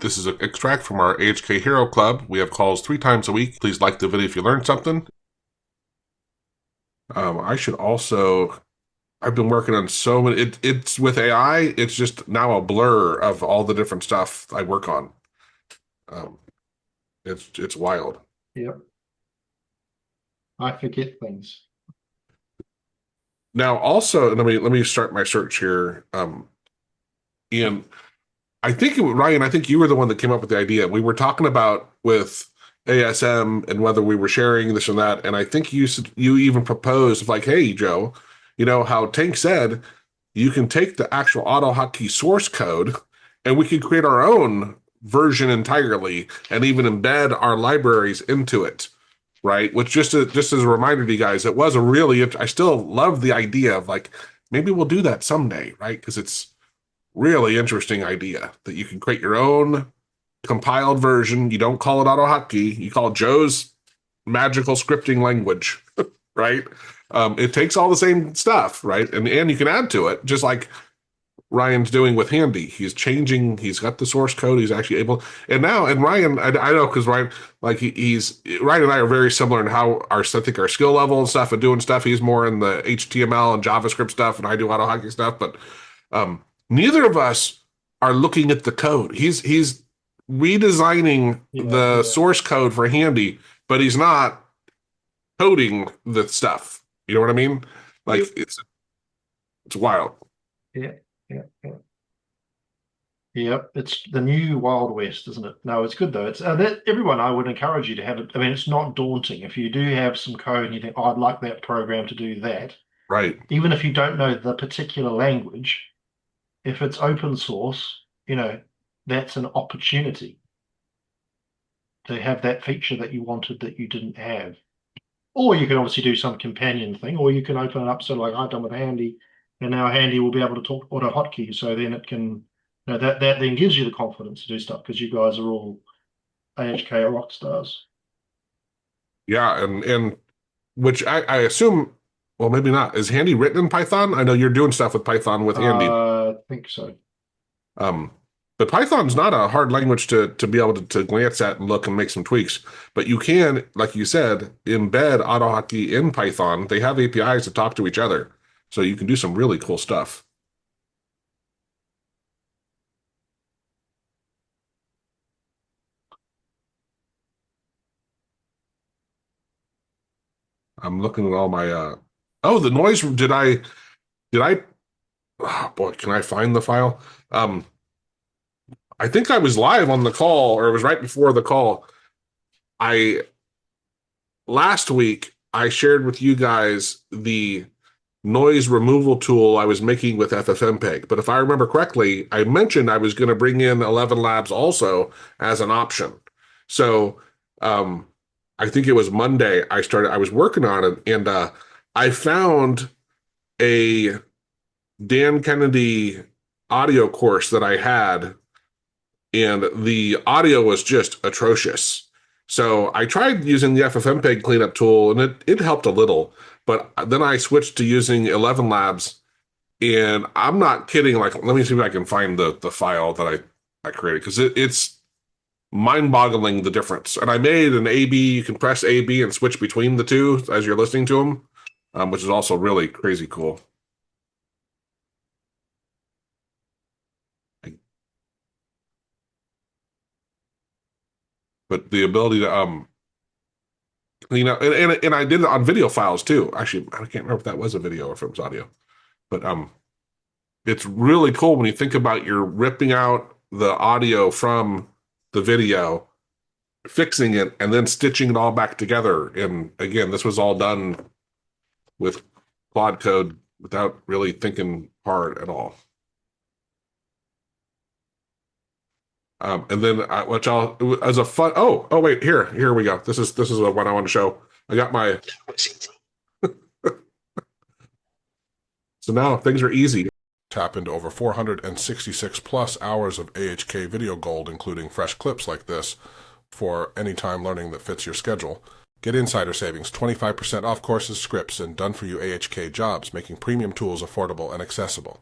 This is an extract from our AHK Hero Club. We have calls 3 times a week. Please like the video if you learned something. I should also, I've been working on so many, it's with AI, it's just now a blur of all the different stuff I work on. Um, it's wild. Yep. I forget things. Now also, let me start my search here. Ian, Ryan, I think you were the one that came up with the idea. We were talking about with ASM and whether we were sharing this and that, and I think you even proposed of like, hey, Joe, you know how Tank said you can take the actual AutoHotkey source code and we could create our own version entirely and even embed our libraries into it, right? Which just as a reminder to you guys, it was a really I still love the idea of like maybe we'll do that someday, right? Because it's really interesting idea that you can create your own compiled version. You don't call it AutoHotkey. You call it Joe's magical scripting language, right? It takes all the same stuff, right? And you can add to it, just like Ryan's doing with Handy. He's changing. He's got the source code. He's actually able. And now, and Ryan, I know because Ryan, like Ryan and I are very similar in how I think our skill level and stuff and doing stuff. He's more in the HTML and JavaScript stuff, and I do AutoHotkey stuff. But neither of us are looking at the code. He's redesigning the source code for Handy, but he's not coding the stuff. You know what I mean? Like it's wild. Yeah, yeah, yeah. Yep, it's the new Wild West, isn't it? No, it's good though. It's everyone. I would encourage you to have it. I mean, it's not daunting. If you do have some code and you think, oh, I'd like that program to do that, Right. even if you don't know the particular language, if it's open source, that's an opportunity to have that feature that you wanted that you didn't have. Or you can obviously do some companion thing, or you can open it up so like I've done with Handy, and now Handy will be able to talk AutoHotkey, so then it can, that then gives you the confidence to do stuff because you guys are all AHK rock stars. Yeah, and which I assume, well, maybe not. Is Handy written in Python? I know you're doing stuff with Python with Handy. I think so. Um, but Python's not a hard language to be able to glance at and look and make some tweaks. But you can, like you said, embed AutoHotkey in Python. They have APIs to talk to each other. So you can do some really cool stuff. I'm looking at all my oh, the noise did I oh boy, can I find the file? I think I was live on the call, or it was right before the call. I Last week I shared with you guys the noise removal tool I was making with FFmpeg. But if I remember correctly, I mentioned I was going to bring in ElevenLabs also as an option. So I think it was Monday I was working on it, and I found a Dan Kennedy audio course that I had, and the audio was just atrocious. So I tried using the FFmpeg cleanup tool, and it helped a little. But then I switched to using ElevenLabs, and I'm not kidding. Like, let me see if I can find the file that I created, because it's mind-boggling the difference. And I made an A/B. You can press A/B and switch between the two as you're listening to them, which is also really crazy cool. But the ability to and I did it on video files too. Actually, I can't remember if that was a video or if it was audio. But it's really cool when you think about you're ripping out the audio from the video, fixing it, and then stitching it all back together. And again, this was all done with Claude code without really thinking hard at all. And then which I'll as a fun. Oh wait, here we go. This is what I want to show. I got my. So now things are easy. Tap into over 466 plus hours of AHK video gold, including fresh clips like this, for any time learning that fits your schedule. Get insider savings, 25% off courses, scripts, and done-for-you AHK jobs, making premium tools affordable and accessible.